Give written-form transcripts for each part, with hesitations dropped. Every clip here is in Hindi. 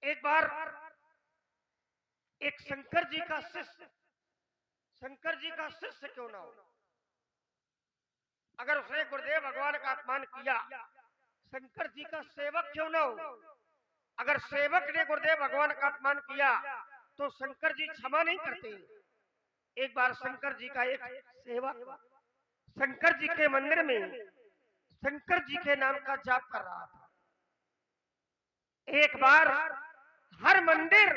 एक बार एक शंकर जी का शिष्य, शंकर जी का शिष्य क्यों ना हो, अगर उसने गुरुदेव भगवान का अपमान किया, शंकर जी का सेवक क्यों ना हो, अगर सेवक ने गुरुदेव भगवान का अपमान किया तो शंकर जी क्षमा नहीं करते। एक बार शंकर जी का एक सेवक शंकर जी के मंदिर में शंकर जी के नाम का जाप कर रहा था। एक बार हर मंदिर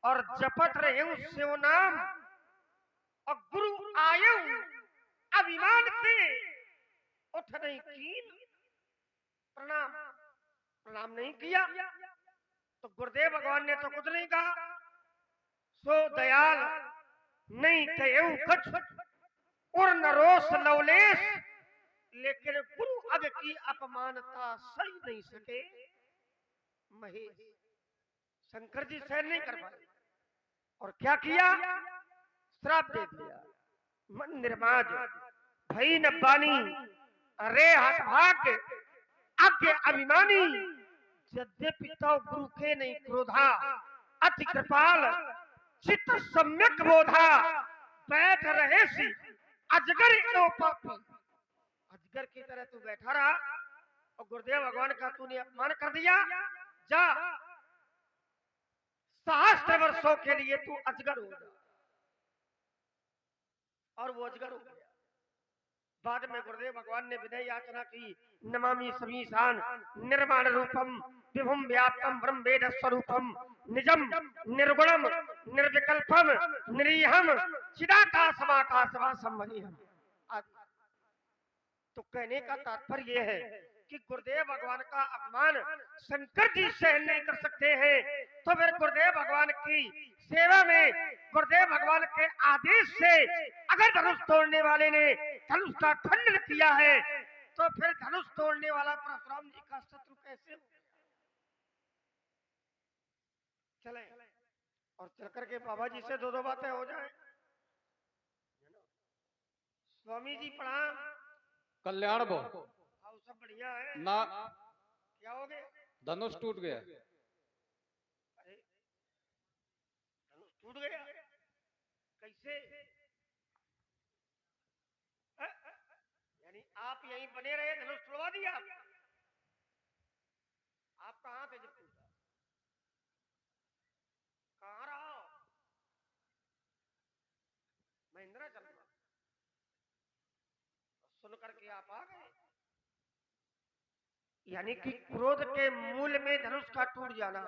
और जपत रहे शिव नाम, और गुरु आये अभिमान से उठ नहीं कीन, प्रणाम प्रणाम नहीं किया तो गुरुदेव भगवान ने तो कुछ नहीं कहा। सो दयाल नहीं कहे कछ और न रोष लवलेश, लेकिन गुरु अग की अपमानता सही नहीं सके महेश। शंकर जी सहन नहीं कर पाए और क्या किया, श्राप दे दिया। मंदिर माज भई न बानी, अरे हट भाग अज्ञ अभिमानी, यद्यपि तो गुरु के नहीं क्रोधा, अति कृपाल चित्त सम्यक बोधा, बैठ रहे सी अजगर एवं पापी। अजगर की तरह तू बैठा रहा और गुरुदेव भगवान का तूने अपमान कर दिया, जा सहस्त्र वर्षों के लिए तू अजगर हो जा। और वो अजगर हो गया। बाद में गुरुदेव भगवान ने विनय याचना की, नमामि समीशान निर्माण रूपम विभुम व्याप्तम ब्रह्म वेद स्वरूपम निजम निर्गुणम निर्विकल्पम निरीहम चिदाकाशमाकाशवासम मनीहम। तो कहने का तात्पर्य यह है कि गुरुदेव भगवान का अपमान शंकर जी सहन नहीं कर सकते हैं, तो फिर गुरुदेव भगवान की सेवा में गुरुदेव भगवान के आदेश से अगर धनुष तोड़ने वाले ने धनुष का खंडन किया है तो फिर धनुष तोड़ने वाला परशुराम जी का शत्रु कैसे हो? चले और चल करके बाबा जी से दो दो बातें हो जाए। स्वामी जी प्रणाम। कल्याण भो। आओ सब बढ़िया है ना क्या हो गया? धनुष टूट गया। अरे धनुष टूट गया कैसे? यानी आप यहीं बने रहे, धनुष तोड़वा दिया आप कहाँ थे जब टूटा? कहाँ रहा? महिंद्रा चल रहा, सुन करके आप आ गए। यानी कि क्रोध के मूल में धनुष का टूट जाना,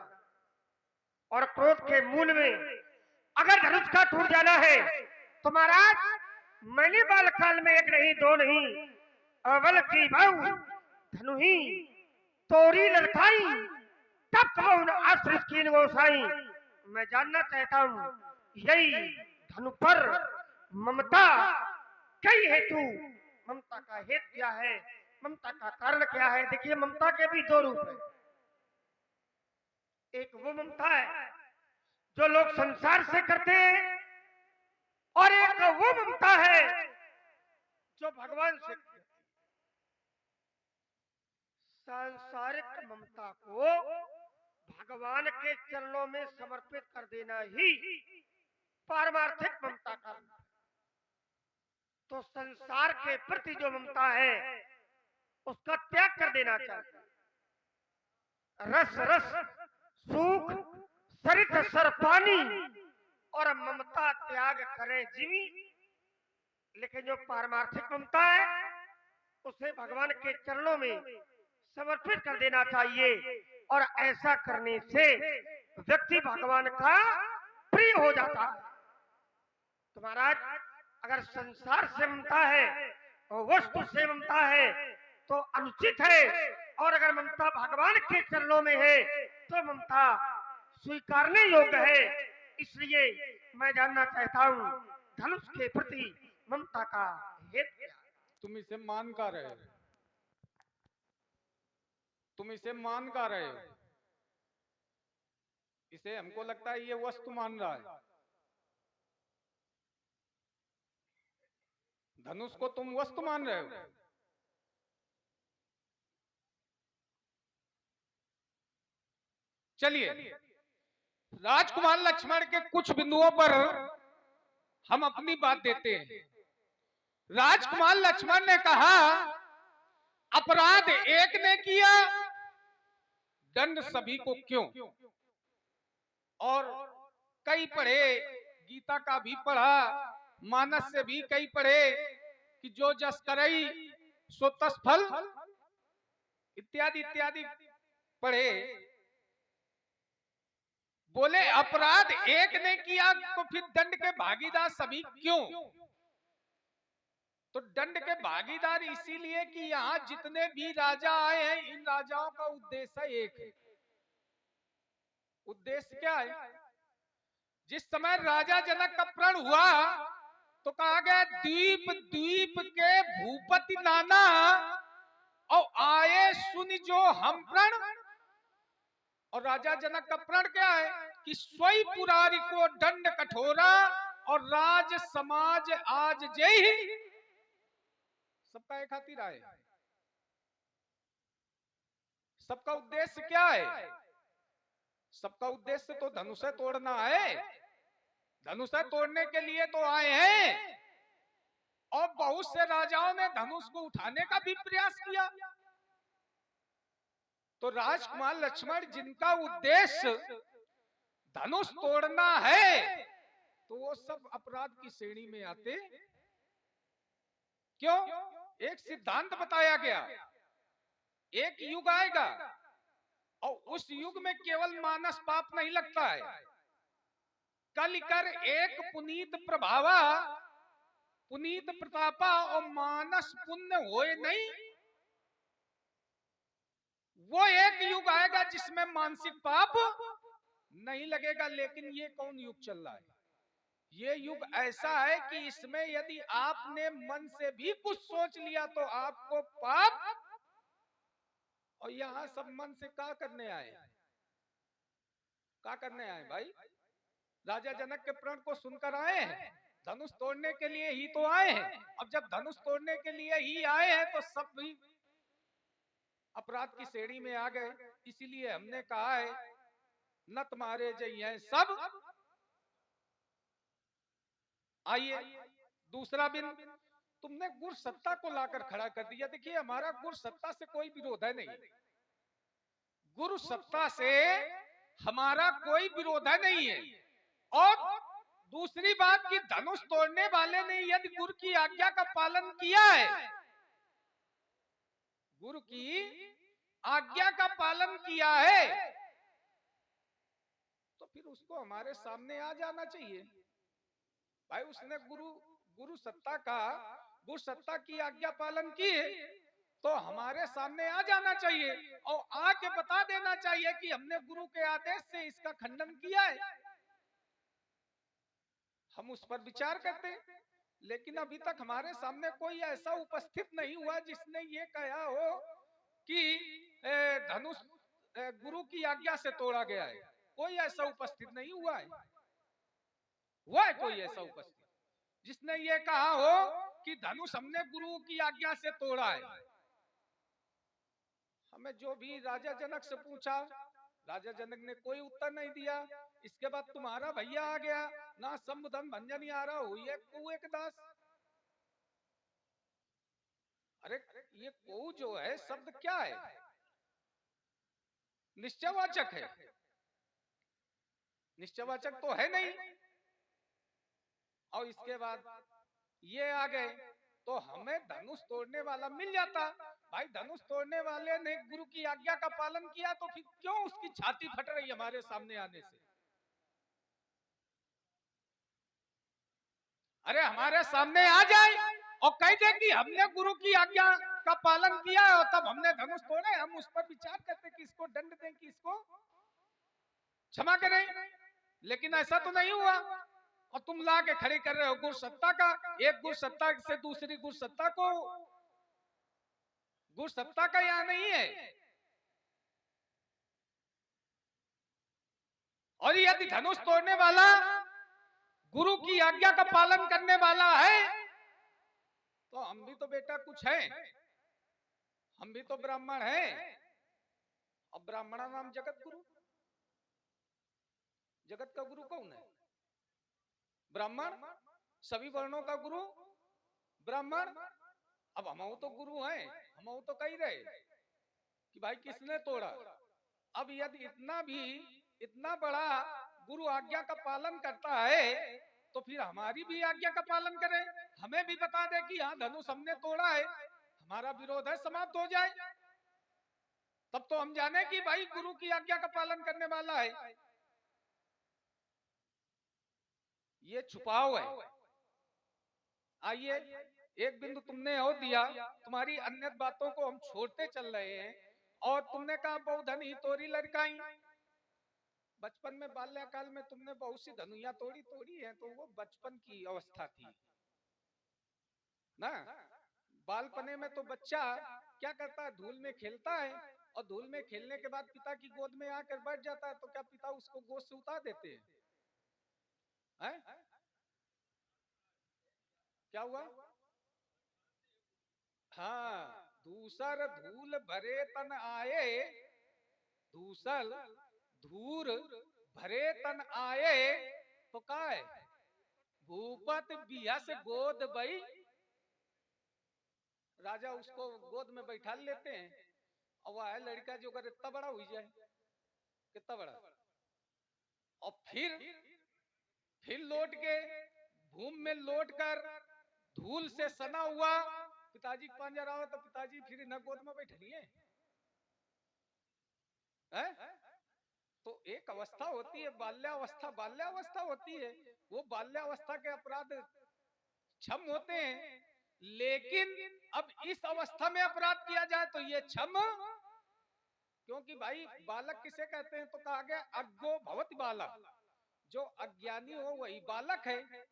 और क्रोध के मूल में अगर धनुष का टूट जाना है तो महाराज मैंने बालकाल में एक नहीं दो नहीं अवल की भाऊ धनु ही तोरी ललकाई, तब कहो आश्रित की गोसाई। मैं जानना चाहता हूँ यही धनु पर ममता कई हेतु, ममता का हेतु क्या है, ममता का कारण क्या है? देखिए ममता के भी दो रूप है। एक वो ममता है जो लोग संसार से करते हैं, और एक वो ममता है जो भगवान से करते हैं। सांसारिक ममता को भगवान के चरणों में समर्पित कर देना ही पारमार्थिक ममता का रूप है। तो संसार के प्रति जो ममता है उसका त्याग कर देना चाहिए। रस रस सुख सरित सर पानी और ममता त्याग करे जीवी। लेकिन जो पारमार्थिक ममता है उसे भगवान के चरणों में समर्पित कर देना चाहिए, और ऐसा करने से व्यक्ति भगवान का प्रिय हो जाता है। तो महाराज अगर संसार से ममता है और वस्तु से ममता है तो अनुचित है, और अगर ममता भगवान के चरणों में है तो ममता स्वीकारने योग्य है। इसलिए मैं जानना चाहता हूँ धनुष के प्रति ममता का हेतु क्या है? तुम इसे मान का रहे हो, तुम इसे मान का रहे हो। इसे हमको लगता है ये वस्तु मान रहा है। धनुष को तुम वस्तु मान रहे हो। चलिए, राजकुमार लक्ष्मण के कुछ बिंदुओं पर हम अपनी बात देते हैं। राजकुमार लक्ष्मण ने कहा, अपराध एक ने किया, दंड सभी को क्यों? और कई पढ़े, गीता का भी पढ़ा, मानस से भी कई पढ़े कि जो जस करई सो तस फल, इत्यादि इत्यादि पढ़े। बोले अपराध एक ने किया तो फिर दंड के भागीदार सभी क्यों? तो दंड के भागीदार इसीलिए कि यहाँ जितने भी राजा आए हैं, इन राजाओं का उद्देश्य एक है। उद्देश्य क्या है? जिस समय राजा जनक का प्रण हुआ तो कहा गया, द्वीप द्वीप के भूपति नाना और आए सुन जो हम प्रण। और राजा जनक का प्रण क्या है कि सोई पुरारी को दंड कठोरा और राज समाज आज जय ही। सबका एक हाथी राय। सबका उद्देश्य क्या है? सबका उद्देश्य तो धनुष तोड़ना है। धनुष तोड़ने के लिए तो आए हैं। और बहुत से राजाओं ने धनुष को उठाने का भी प्रयास किया। तो राजकुमार लक्ष्मण जिनका उद्देश्य धनुष तोड़ना है, तो वो सब अपराध की श्रेणी में आते। क्यों? एक सिद्धांत बताया गया, एक युग आएगा और उस युग में केवल मानस पाप नहीं लगता है, कलिकर एक पुनीत प्रभावा पुनीत प्रतापा और मानस पुण्य होए नहीं। वो एक युग आएगा जिसमें मानसिक पाप नहीं लगेगा। लेकिन ये कौन युग चल रहा है? ये युग ऐसा है कि इसमें यदि आपने मन से भी कुछ सोच लिया तो आपको पाप। और यहां सब मन से क्या करने आए? क्या करने आए भाई? राजा जनक के प्रण को सुनकर आए हैं, धनुष तोड़ने के लिए ही तो आए हैं। अब जब धनुष तोड़ने के लिए ही आए हैं तो सब भी अपराध की श्रेणी में आ गए। इसीलिए हमने कहा है, न तुम्हारे जय सब। आइए दूसरा बिन, तुमने गुर सत्ता को लाकर खड़ा कर दिया। देखिए, हमारा गुर सत्ता से कोई विरोध है नहीं। गुरु सत्ता से हमारा कोई विरोध नहीं है। और दूसरी बात कि धनुष तोड़ने वाले ने यदि गुरु की आज्ञा का पालन किया है, गुरु की आज्ञा का पालन किया है, तो फिर उसको हमारे सामने आ जाना चाहिए। भाई उसने गुरु सत्ता की आज्ञा पालन की है, तो हमारे सामने आ जाना चाहिए और आके बता देना चाहिए कि हमने गुरु के आदेश से इसका खंडन किया है। हम उस पर विचार करते हैं। लेकिन अभी तक हमारे सामने कोई ऐसा उपस्थित नहीं हुआ जिसने ये कहा हो कि धनुष गुरु की आज्ञा से तोड़ा गया है। कोई ऐसा उपस्थित नहीं हुआ है। हुआ है कोई ऐसा उपस्थित जिसने ये कहा हो कि धनुष हमने गुरु की आज्ञा से तोड़ा है? हमें जो भी राजा जनक से पूछा, राजा जनक ने कोई उत्तर नहीं दिया। इसके बाद तुम्हारा भैया आ गया, ना संबोधन भंजन आ रहा हुई है कौ एक दास। अरे ये कौ जो है शब्द क्या है? निश्चयवाचक है। निश्चयवाचक तो है नहीं। और इसके बाद ये आ गए तो हमें धनुष तोड़ने वाला मिल जाता। भाई धनुष तोड़ने वाले ने गुरु की आज्ञा का पालन किया, तो फिर क्यों उसकी छाती फट रही हमारे सामने आने से? अरे हमारे सामने आ जाए और कह दे कि हमने गुरु की आज्ञा का पालन किया और तब हमने धनुष तोड़े। हम उस पर विचार करते कि इसको दंड दें, कि इसको क्षमा करें। लेकिन ऐसा तो नहीं हुआ और तुम ला के खड़े कर रहे हो गुरु सत्ता का। एक गुरु सत्ता से दूसरी गुरु सत्ता को, गुरु सत्ता का यहां नहीं है। और यदि धनुष तोड़ने वाला गुरु की आज्ञा का पालन करने वाला है, तो हम भी तो बेटा कुछ हैं। हम भी तो ब्राह्मण हैं और ब्राह्मणा नाम जगत गुरु। जगत का गुरु कौन है? ब्राह्मण। सभी वर्णों का गुरु ब्राह्मण। अब हम तो गुरु हैं, हम तो कह रहे कि भाई किसने तोड़ा। अब यदि इतना बड़ा गुरु आज्ञा का पालन करता है तो फिर हमारी भी आज्ञा का पालन करे, हमें भी बता दे कि हाँ धनुष हमने तोड़ा है, हमारा विरोध है, समाप्त हो जाए। तब तो हम जाने कि भाई गुरु की आज्ञा का पालन करने वाला है। ये छुपाव है। आइए, एक बिंदु तुमने और दिया, तुम्हारी अन्य बातों को हम छोड़ते चल रहे हैं। और तुमने कहा बहु धन ही तोरी लड़काई। बचपन में बाल्यकाल में तुमने बहुत सी धनुया तोड़ी है, तो वो बचपन की अवस्था थी ना। बालपने में तो बच्चा क्या करता है, धूल में खेलता है, और धूल में खेलने के बाद पिता की गोद में आकर बैठ जाता है, तो क्या पिता उसको गोद से उतार देते हैं? क्या हुआ? हाँ, दूसर धूल भरे तन आए, दूसर धूर भरे तन आए, तो का है भूपत बिया से गोद बई। राजा उसको गोद में बैठा लेते हैं, और वह है लड़का जो कर इतना बड़ा हुई जाए, कितना बड़ा, और फिर लौट के भूमि में लौट कर धूल से सना हुआ पिताजी के पांजा रहा हो, तो पिताजी फिर न गोद में बैठे नहीं है? तो एक अवस्था होती है बाल्यावस्था होती है। वो बाल्यावस्था के अपराध क्षम होते हैं, लेकिन अब इस अवस्था में अपराध किया जाए तो ये क्षम, क्योंकि भाई बालक किसे कहते हैं? तो कहा गया अज्ञो भवति बालक। जो अज्ञानी हो वही बालक है।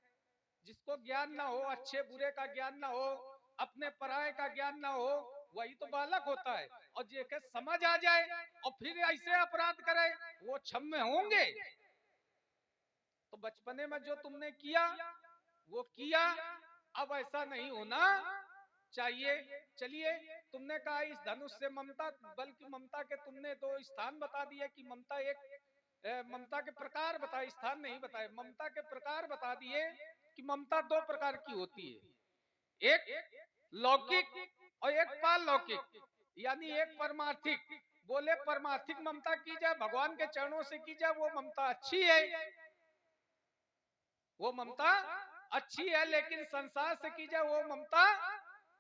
जिसको ज्ञान ना हो, अच्छे बुरे का ज्ञान ना हो, अपने पराये का ज्ञान ना हो, वही तो बालक होता है। और जेके समझ आ जाए और फिर ऐसे अपराध करे, वो क्षम्य होंगे। तो बचपने में जो तुमने किया वो किया, अब ऐसा नहीं होना चाहिए। चलिए, तुमने कहा इस धनुष से ममता, बल्कि ममता के तुमने दो स्थान बता दिए कि ममता के प्रकार बताए, स्थान नहीं बताए, ममता के प्रकार बता दिए कि ममता दो प्रकार की होती है, एक लौकिक और एक पारलौकिक, यानी एक परमार्थिक। बोले परमार्थिक ममता की जाए, भगवान के चरणों से की जाए, वो ममता अच्छी है, वो ममता अच्छी है। लेकिन संसार से की जाए वो ममता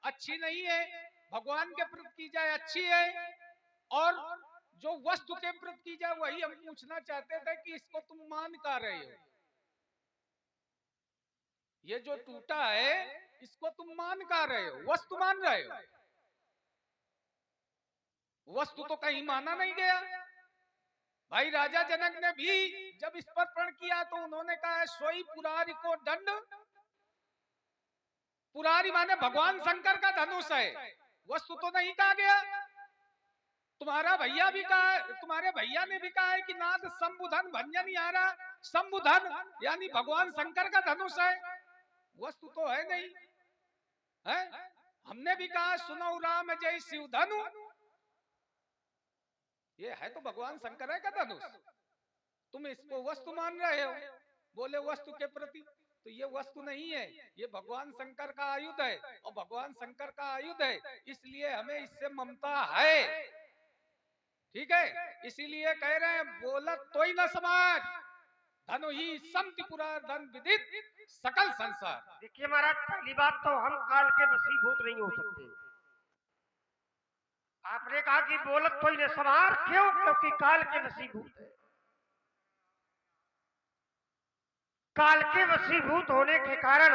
अच्छी नहीं है। भगवान के प्रति की जाए अच्छी है। और जो वस्तु के प्रति की जाए, वही हम पूछना चाहते थे कि इसको तुम मान का रहे हो, ये जो टूटा है इसको तुम मान का रहे हो, वस्तु मान रहे हो। वस्तु तो कहीं माना नहीं गया। भाई राजा जनक ने भी जब इस पर प्रण किया तो उन्होंने कहा सोई पुरारी को दंड। पुरारी माने भगवान शंकर का धनुष है, वस्तु तो नहीं कहा गया। तुम्हारा भैया भी कहा, तुम्हारे भैया ने भी कहा है कि नाथ शंभुधन भंजन यारा। शंभुधन यानी भगवान शंकर का धनुष है, वस्तु तो है नहीं है। हमने भी कहा सुनो राम जय शिव धनु, ये है तो भगवान शंकर है का धनुष, तुम इसको वस्तु मान रहे हो। बोले वस्तु के प्रति, तो ये वस्तु नहीं है, ये भगवान शंकर का आयुध है, और भगवान शंकर का आयुध है, इसलिए हमें इससे ममता है। ठीक है, इसीलिए कह रहे हैं बोलत तो ही न समाज, धनु ही समतिपुरा धन विदित सकल संसार। देखिए महाराज, पहली बात तो हम काल के वशीभूत नहीं हो सकते। आपने कहा कि बोलत तो ही न समार, क्यों? क्योंकि काल के वशीभूत है। काल के वशीभूत होने के कारण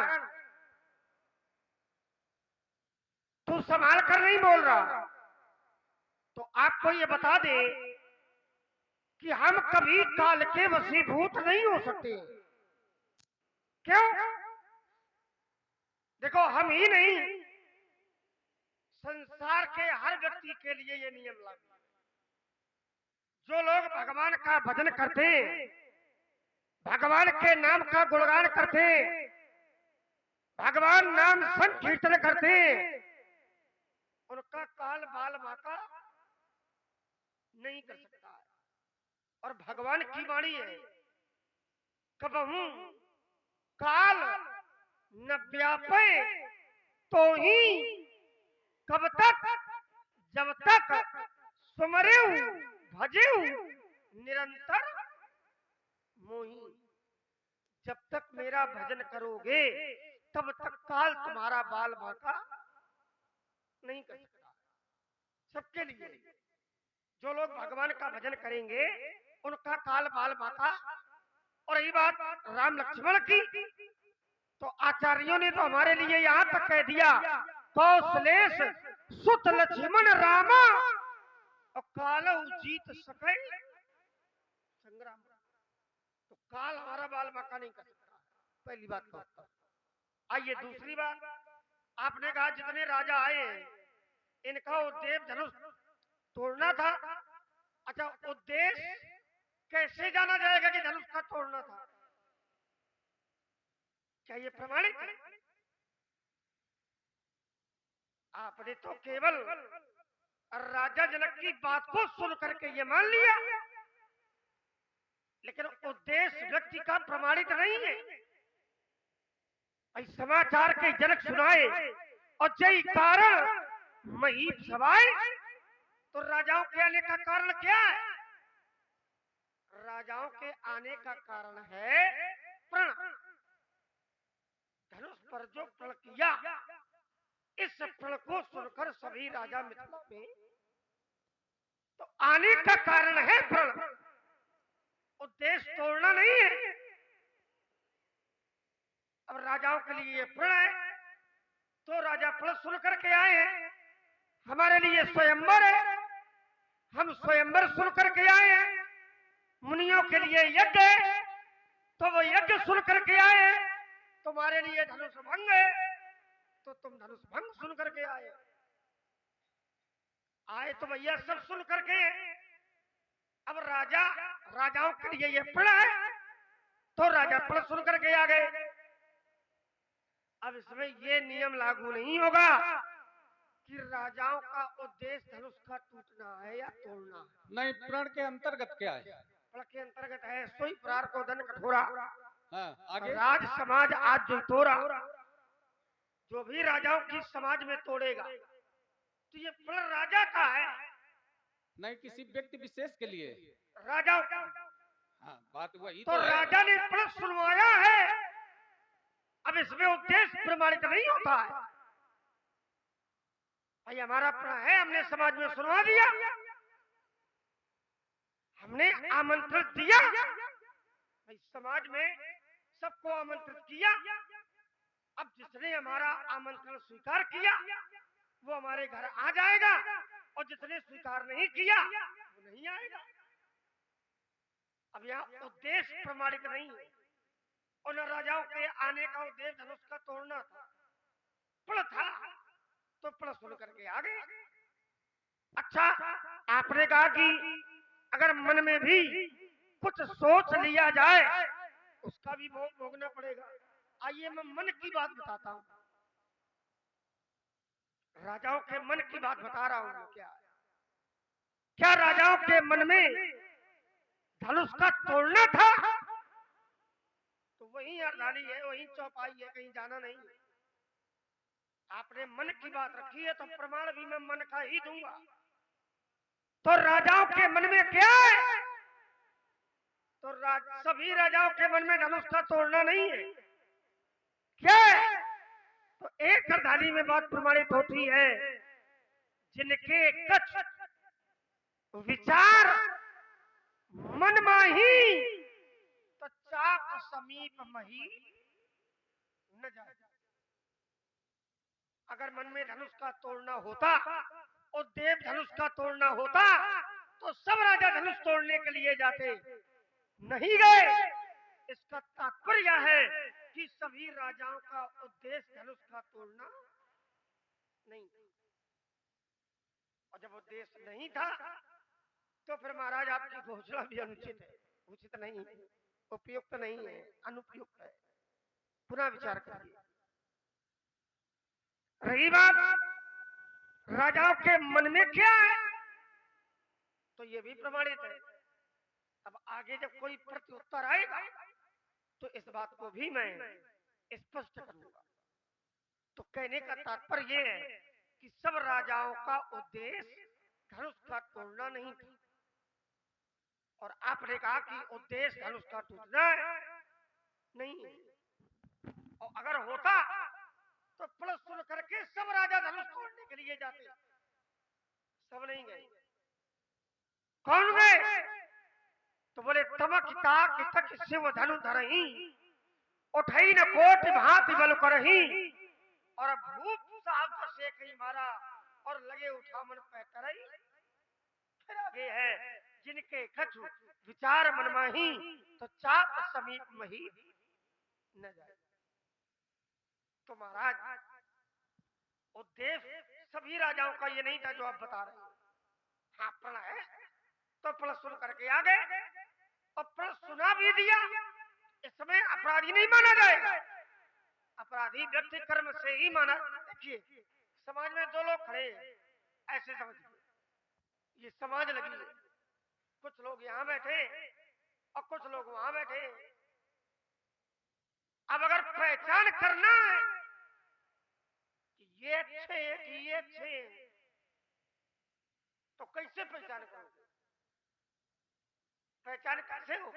तू संभाल कर नहीं बोल रहा। तो आपको ये बता दे कि हम कभी काल के वशीभूत नहीं हो सकते। क्यों? देखो, हम ही नहीं, संसार के हर व्यक्ति के लिए ये नियम लागू है। जो लोग भगवान का भजन करते, भगवान के नाम का गुणगान करते, भगवान नाम संकीर्तन करते, उनका काल बाल बाका नहीं कर सकता है। और भगवान की वाणी है कबहू काल न व्यापे तो ही कब तक जब तक सुमरेऊ भजेऊ निरंतर मोही। जब तक मेरा भजन करोगे तब तक काल तुम्हारा बाल बांका नहीं कर सकता। सबके लिए जो लोग भगवान का भजन करेंगे उनका काल बाल बांका। और यही बात राम लक्ष्मण की, तो आचार्यों ने तो हमारे लिए यहाँ तक कह दिया, कौशलेश सुत लक्ष्मण रामा और कालऊ जीत सके संग्राम। तो काल हमारा बाल बांका नहीं कर सकता, पहली बात तो। आइए दूसरी बात, आपने कहा जितने राजा आए इनका उद्देश्य धनुष तोड़ना था। अच्छा, उद्देश्य कैसे जाना जाएगा कि धनुष का तोड़ना था? क्या ये प्रमाणित है? आपने तो केवल राजा जनक की बात को सुन करके ये मान लिया, लेकिन उद्देश्य व्यक्ति का प्रमाणित नहीं है। इस समाचार के जनक सुनाए और जय कारण महीप सवाए, तो राजाओं के आने का कारण क्या है? राजाओं के आने का कारण है प्रण। धनुष पर जो प्रण किया, इस प्रण को सुनकर सभी राजा मिथिला में, तो आने का कारण है प्रण, उद्देश्य तोड़ना नहीं है। अब राजाओं के लिए ये प्रण है, तो राजा प्रण सुन करके आए हैं। हमारे लिए स्वयंवर है, हम स्वयंवर सुन करके आए हैं। मुनियों के लिए यज्ञ है, तो वो यज्ञ सुन करके आए हैं। तुम्हारे लिए धनुष भंग है, तो तुम धनुष भंग सुन करके आए। आए तो भैया सब सुन करके। अब राजाओं के लिए ये प्रण है, तो राजा प्रण सुन करके आ गए। अब इसमें ये नियम लागू नहीं होगा कि राजाओं का उद्देश्य धनुष का टूटना है या तोड़ना है। नहीं, प्रण के अंतर्गत क्या है? प्रण के अंतर्गत है सोई प्रार को दन कठोरा। हाँ, आगे। राज समाज आज जो तोड़ा, जो भी राजाओं की समाज में तोड़ेगा, तो ये प्रण राजा का है, नहीं किसी व्यक्ति विशेष के लिए। राजाओं का। हाँ, बात वही तो तो है। राजा ने प्रण सुनवाया है, अब इसमें उद्देश्य प्रमाणित नहीं होता है। भाई हमारा प्रण है, हमने समाज में सुनवा दिया, हमने आमंत्रण दिया, भाई समाज में सबको आमंत्रित किया। अब जिसने हमारा आमंत्रण स्वीकार किया वो हमारे घर आ जाएगा, और जिसने स्वीकार नहीं किया वो नहीं आएगा। अब यहाँ उद्देश्य प्रमाणित नहीं है। उन राजाओं के आने का उद्देश्य धनुष का तोड़ना था, प्रण था, तो प्रण सुन करके आ गए। अच्छा, आपने कहा कि अगर मन में भी कुछ सोच लिया जाए उसका भी भोग भोगना पड़ेगा। आइए मैं मन की बात बताता हूँ, राजाओं के मन की बात बता रहा हूँ। क्या राजाओं के मन में धनुष का तोड़ना था? तो वही अर्धाली है, वही चौपाई है, कहीं जाना नहीं है। आपने मन की बात रखी है तो प्रमाण भी मैं मन का ही दूंगा। तो राजाओं के मन में क्या है? तो सभी राजाओं के मन में धनुष का तोड़ना नहीं है। क्या है? तो एक अर्धाली में बात प्रमाणित होती है, जिनके कच्छ विचार मन माही, तो चाप समीप मही न जाए। अगर मन में धनुष का तोड़ना होता और देव धनुष का तोड़ना होता तो सब राजा धनुष तोड़ने के लिए जाते, नहीं गए। इसका तात्पर्य है कि सभी राजाओं का उद्देश्य धनुष का तोड़ना नहीं, और जब उद्देश्य नहीं था तो फिर महाराज आपकी घोषणा भी अनुचित है, उचित नहीं है, उपयुक्त नहीं है, अनुपयुक्त है। पुनः विचार करिए। रही बात राजाओं के मन में क्या है, तो ये भी प्रमाणित है। अब आगे जब कोई प्रत्युत्तर आएगा तो इस बात को भी मैं स्पष्ट करूंगा। तो कहने का तात्पर्य ये है कि सब राजाओं का उद्देश्य धनुष का तोड़ना नहीं था, और आपने कहा कि उद्देश्य धनुष का टूटना नहीं है। और अगर होता तो प्लस सुन करके सब राजा धनुष तोड़ने के लिए जाते, सब नहीं गए। कौन गए? तो बोले तमक ताक तक शिव धनु धरही, उठई न कोट भांति बल करही, और भूप साहब से कहीं मारा और लगे उठा मन पे करई। फिर आगे है जिनके कछु विचार मन माही, तो चाप समीप मही न जाए। तो महाराज उद्देश्य सभी राजाओं का ये नहीं था जो आप बता रहे हैं। हाँ प्रण है तो प्रण सुन करके आ गए, और प्रण सुना भी दिया। इसमें अपराधी नहीं माना जाएगा, अपराधी व्यक्ति कर्म से ही माना। देखिए समाज में दो लोग खड़े हैं, ऐसे समझिए ये समाज लगी है। कुछ लोग यहाँ बैठे और कुछ लोग वहां बैठे। अब अगर पहचान करना है कि ये अच्छे हैं कि ये अच्छे हैं, तो कैसे पहचान करोगे? पहचान कैसे हो?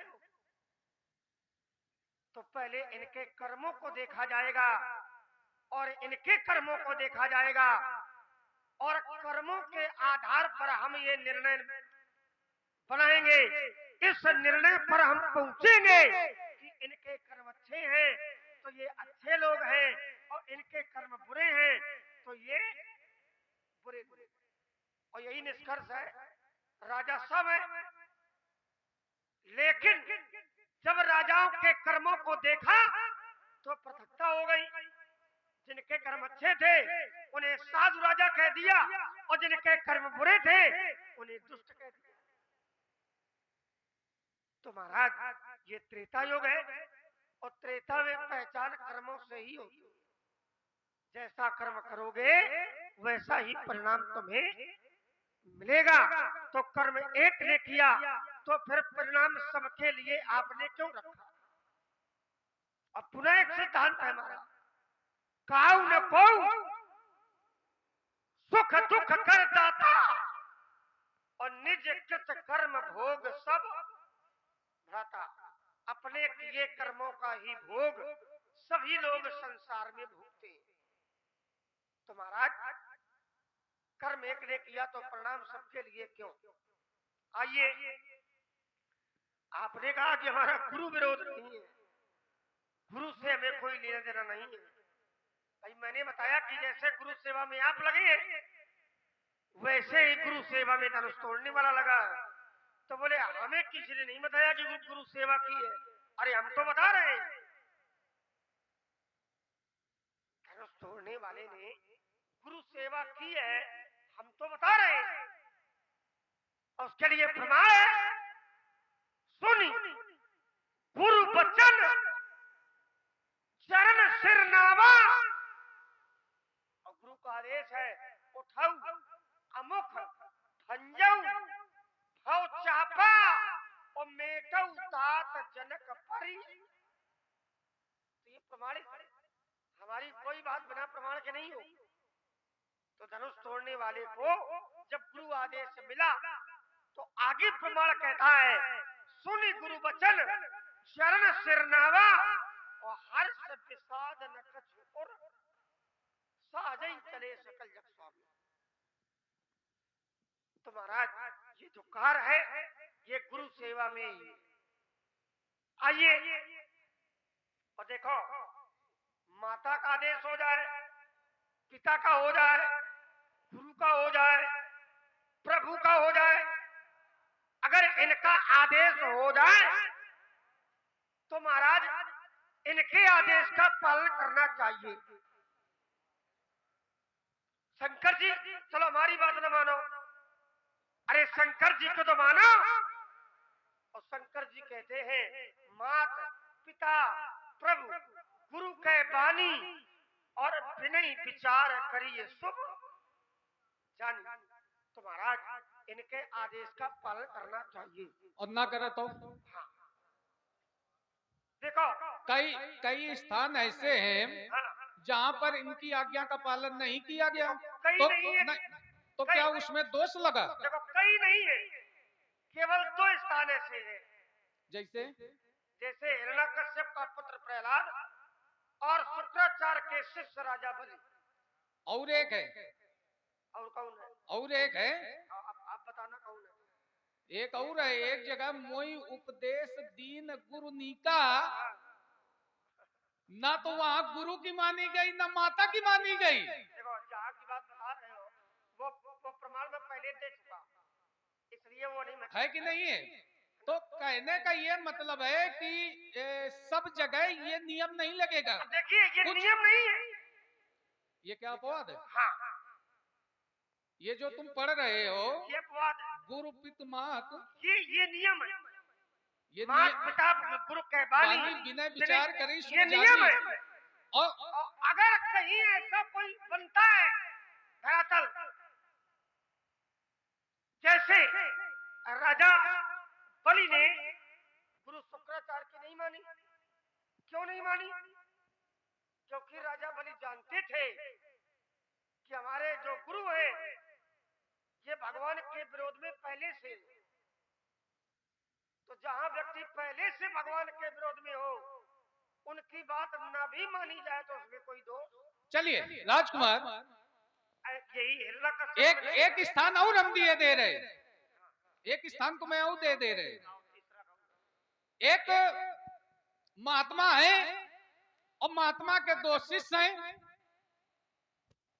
तो पहले इनके कर्मों को देखा जाएगा, और इनके कर्मों को देखा जाएगा, और कर्मों के आधार पर हम ये निर्णय बनाएंगे। इस निर्णय पर हम पहुंचेंगे कि इनके कर्म अच्छे हैं तो ये अच्छे लोग हैं, और इनके कर्म बुरे हैं तो ये बुरे लोग। और यही निष्कर्ष है। राजा सब है, लेकिन जब राजाओं के कर्मों को देखा तो पृथकता हो गई। जिनके कर्म अच्छे थे उन्हें साधु राजा कह दिया, और जिनके कर्म बुरे थे उन्हें दुष्ट कह दिया। तो महाराज ये त्रेता युग है, और त्रेता में पहचान कर्मों से ही होती है। जैसा कर्म करोगे वैसा ही परिणाम तुम्हें मिलेगा। तो कर्म एक ने किया तो फिर परिणाम सबके लिए आपने क्यों रखा? अब पुनः एक सिद्धांत है हमारा, काऊ न को सुख दुख कर दाता, और निज कृत कर्म भोग सब भ्राता। अपने किए कर्मों का ही भोग सभी लोग संसार में भोगते हैं। तो महाराज कर्म एक ने किया तो परिणाम सबके लिए क्यों? आइए, आपने कहा कि हमारा गुरु विरोध नहीं है, गुरु से हमें कोई लेना देना नहीं है। भाई मैंने बताया कि जैसे गुरु सेवा में आप लगे वैसे ही गुरु सेवा में धनुष तोड़ने वाला लगा। तो बोले हमें किसी ने नहीं बताया कि गुरु सेवा की है। अरे हम तो बता रहे हैं, धनुष तोड़ने वाले ने गुरु सेवा की है, हम तो बता रहे हैं। और उसके लिए प्रमाण है, सुनी गुरु बचन चरण सिर नावा। और गुरु का आदेश है उठाऊ अमुख भंजऊ भव चापा, और मेटऊ तात जनक परी। तो ये प्रमाणित है, हमारी कोई बात बिना प्रमाण के नहीं हो। तो धनुष तोड़ने वाले को जब गुरु आदेश मिला तो आगे प्रमाण कहता है, सुनी गुरु वचन शरण सिरनावा, और हर्ष विषाद न कछु उर, साजई चले सकल जग स्वामी। तो महाराज ये जो कार है ये गुरु सेवा में ही। आइए और देखो, माता का आदेश हो जाए, पिता का हो जाए, गुरु का हो जाए, प्रभु का हो जाए, अगर इनका आदेश हो जाए तो महाराज इनके आदेश का पालन करना चाहिए। शंकर जी चलो हमारी बात न मानो, अरे शंकर जी को तो मानो। और शंकर जी कहते हैं मात पिता प्रभु गुरु के बानी, और विनय विचार करिए शुभ जानी। तो महाराज इनके आदेश का पालन करना चाहिए, और ना करे तो हाँ। देखो कई कई स्थान ऐसे हैं हाँ, जहाँ पर इनकी आज्ञा का पालन नहीं किया गया, कई तो नहीं है। तो कई- क्या उसमें दोष लगा? देखो कई नहीं है, केवल 2 स्थान ऐसे हैं, जैसे जैसे हिरण्यकश्यप का पुत्र प्रहलाद और शुक्राचार्य के शिष्य राजा बलि। और एक है, और कौन है? और एक है, आप बताना कौन है? एक और है, एक जगह मोई उपदेश दीन गुरु नीका, ना तो वहां गुरु की मानी गई ना माता की मानी गई। देखो जहाँ की बात बता रहे हो वो प्रमाण मैं पहले दे चुका, इसलिए वो नहीं मैं है कि नहीं है? तो कहने का ये मतलब है कि सब जगह ये नियम नहीं लगेगा। अब देखिए ये कुछ- नियम नहीं है। ये क्या अपवाद है? हाँ, ये जो तुम पढ़ रहे हो ये अपवाद है। गुरु पित मात, ये नियम है। ये मात नियम- पिता गुरु कहबानी, बानी बिना विचार करे ये सुन नियम जानी। है। और और अगर कहीं ऐसा कोई बनता है धरातल, जैसे राजा बलि ने गुरु शुक्राचार्य की नहीं मानी, क्यों नहीं मानी? क्योंकि राजा बलि जानते थे कि हमारे जो गुरु हैं ये भगवान के विरोध में पहले से, तो जहां व्यक्ति पहले से भगवान के विरोध में हो उनकी बात ना भी मानी जाए तो उसमें कोई दोष। चलिए राजकुमार, यही हिरण्यकश्यप एक ने- एक स्थान और हम दिए दे रहे, एक स्थान को मैं और दे रहे। एक महात्मा है और महात्मा के 2 शिष्य हैं,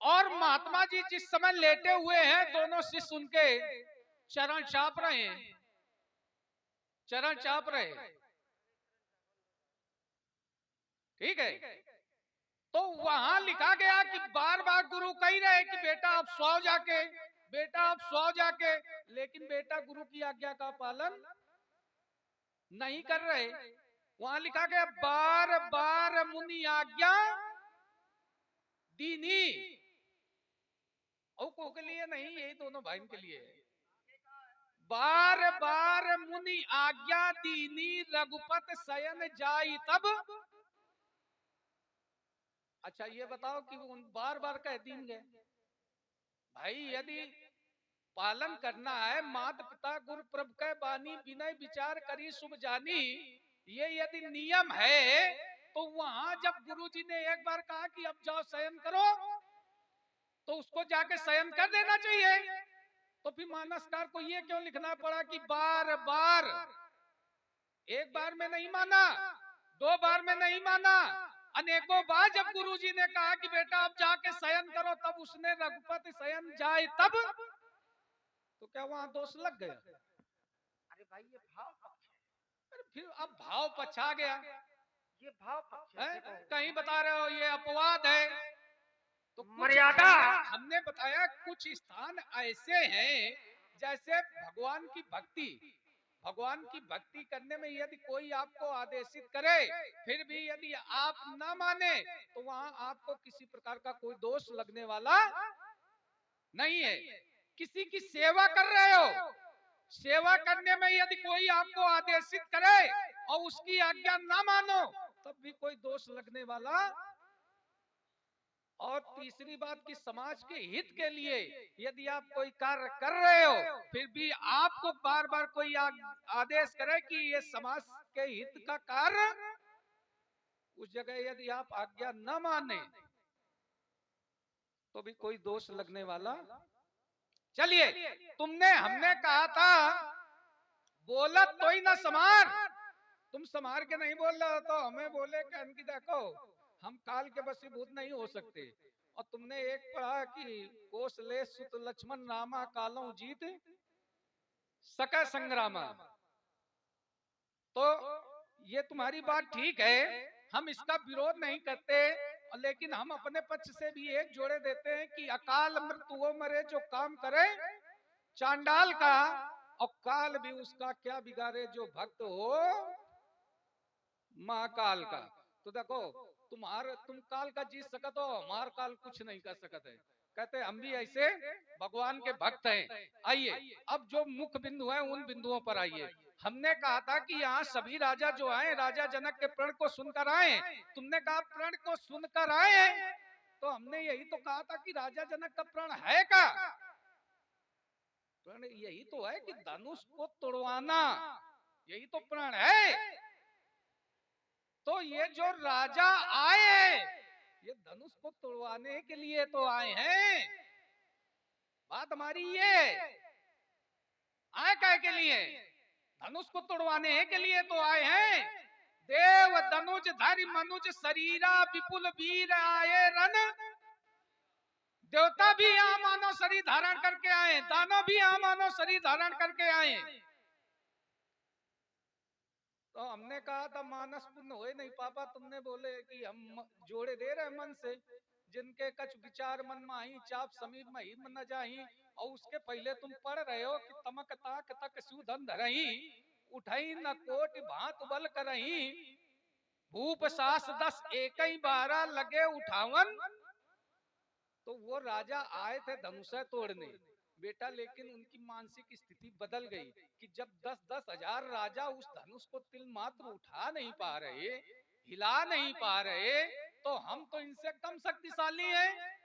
और महात्मा जी जिस समय लेटे हुए हैं दोनों शिष्य उनके चरण चाप रहे हैं, चरण चाप रहे हैं, ठीक है। तो वहां लिखा गया कि बार बार गुरु कह रहे कि बेटा आप सो जाके, बेटा आप सो जाके, लेकिन बेटा गुरु की आज्ञा का पालन नहीं कर रहे। वहां लिखा गया बार बार मुनि आज्ञा दीनी, और को के लिए नहीं, यही दोनों भाई के लिए है। बार बार मुनि आज्ञा दीनी रघुपत शयन जाई तब। अच्छा ये बताओ कि वो बार बार कह देंगे भाई, यदि पालन करना है माता पिता गुरु प्रभ के बानी विनय विचार करी शुभ जानी, ये यदि नियम है तो वहां जब गुरुजी ने एक बार कहा कि अब जाओ शयन करो तो उसको जाके शयन कर देना चाहिए। तो फिर मानसकार को ये क्यों लिखना पड़ा कि बार बार, एक बार में नहीं माना, 2 बार में नहीं माना, अनेकों बार जब गुरुजी ने कहा कि बेटा अब जाके शयन करो तब उसने रघुपति शयन जाए तब, तो क्या वहां दोष लग गया? अरे भाई ये भाव पक्ष है, अरे फिर अब भाव पछा गया ये भाव पक्ष है। है? देखो, कहीं बता रहे हो ये अपवाद है, तो कुछ मर्यादा हमने बताया कुछ स्थान ऐसे हैं जैसे भगवान की भक्ति, भगवान की भक्ति करने में यदि कोई आपको आदेशित करे फिर भी यदि आप ना माने तो वहां आपको किसी प्रकार का कोई दोष लगने वाला नहीं है। किसी की सेवा कर रहे हो, सेवा करने में यदि कोई आपको आदेशित करे और उसकी आज्ञा ना मानो तब भी कोई दोष लगने वाला। और तीसरी बात कि समाज के हित के लिए यदि आप कोई कार्य कर रहे हो फिर भी आपको बार बार कोई आदेश करे कि ये समाज के हित का कार्य, उस जगह यदि आप आज्ञा न माने तो भी कोई दोष लगने वाला। चलिए, तुमने हमने कहा था बोला तो ही ना समार, तुम समार के नहीं बोल रहे हो तो हमें बोले कि देखो हम काल के वशीभूत नहीं हो सकते। और तुमने एक पढ़ा कि कौशले सुत लक्ष्मण रामा कालों जीत सका संग्रामा, तो ये तुम्हारी बात ठीक है, हम इसका विरोध नहीं करते, लेकिन हम अपने पक्ष से भी एक जोड़े देते हैं कि अकाल मृत्यु मरे जो काम करे चांडाल का, और काल भी उसका क्या बिगाड़े जो भक्त हो महाकाल का। तो देखो तुम काल का जीत सकते हो, हमार काल कुछ नहीं कर सकते है। कहते हम भी ऐसे भगवान के भक्त हैं। आइए अब जो मुख्य बिंदु है उन बिंदुओं पर आइए। हमने कहा था कि यहाँ सभी राजा जो आए राजा जनक के प्रण को सुनकर आए। तुमने कहा प्रण को सुनकर आए, तो हमने यही तो कहा था कि राजा जनक का प्रण है क्या? प्रण यही तो है कि धनुष को तोड़वाना, यही तो प्रण है। तो ये जो राजा आए ये धनुष को तोड़वाने के लिए तो आए हैं। बात हमारी ये आए काय के लिए? धनुष को तोड़वाने के लिए तो आए हैं। देव धनुष धरि मनुज शरीरा विपुल वीर आए रन। देवता भी यहाँ मानव शरीर धारण करके आए, दानव भी यहाँ मानव शरीर धारण करके आए। तो हमने कहा था मानस पुण्य हो नहीं पापा, तुमने बोले कि हम जोड़े दे रहे मन से, जिनके कछ विचार मन में आई चाप समीप में ही न जाही। और उसके पहले तुम पढ़ रहे हो कि तमक ताक तक सुधन धरही, उठई न कोट भांत बल करही, भूप सास 10 एकई 12 लगे उठावन। तो वो राजा आए थे धनुष तोड़ने बेटा, लेकिन उनकी मानसिक स्थिति बदल गई कि जब 10-10 हजार राजा उस धनुष को तिल मात्र उठा नहीं पा रहे, हिला नहीं पा रहे, तो हम तो इनसे कम शक्तिशाली हैं,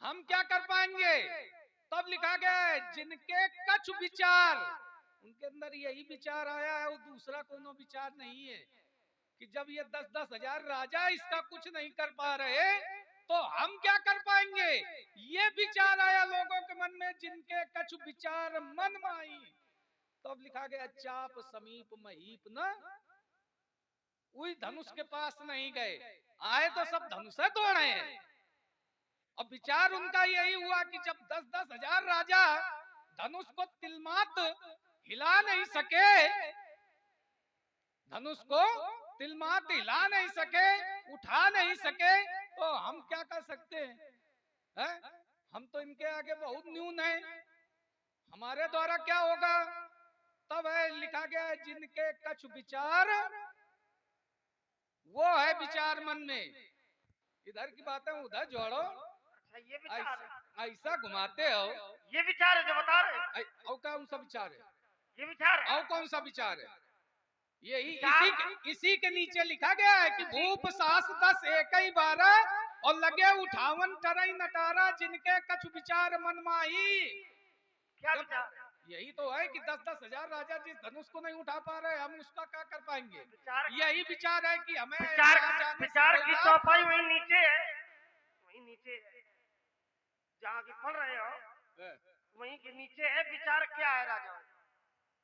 हम क्या कर पाएंगे? तब लिखा गया जिनके कछ विचार, उनके अंदर यही विचार आया है, वो दूसरा कोनो विचार नहीं है कि जब ये 10-10 हजार राजा इसका कुछ नहीं कर पा रहे तो हम क्या कर पाएंगे। ये विचार आया लोगों के मन में, जिनके कछु विचार मन में आई। तब लिखा गया चाप समीप महीप न, उस धनुष के पास नहीं गए, आए तो सब धनुष तोड़े हैं। अब विचार उनका यही हुआ कि जब 10-10 हजार राजा धनुष को तिलमात हिला नहीं सके, धनुष को तिलमात हिला नहीं सके, उठा नहीं सके, तो हम क्या कर सकते हैं? हम तो इनके आगे बहुत न्यून हैं, हमारे द्वारा क्या होगा? तब है लिखा गया है जिनके कछ विचार, वो है विचार मन में। इधर की बातें उधर जोड़ो। अच्छा ये विचार है, ऐसा घुमाते हो। ये विचार है जो बता रहे। और कौन सा विचार है? ये विचार है। और कौन सा विचार है? यही विचार? इसी के नीचे लिखा गया है कि भूप सास 10 एकई 12 और लगे उठावन टरई नटारा, जिनके कछु विचार मन माही। क्या विचार? यही तो है कि 10-10 हजार राजा जिस धनुष को नहीं उठा पा रहे, हम उसका क्या कर पाएंगे? विचार यही विचार है कि हमें विचार की चौपाई वही नीचे है, वही नीचे है जहाँ की पढ़ रहे हो, वहीं के नीचे है विचार क्या है राजा।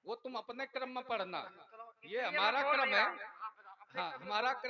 वो तुम अपने क्रम में पढ़ना, चलो, ये हमारा क्रम है। हाँ, हमारा क्रम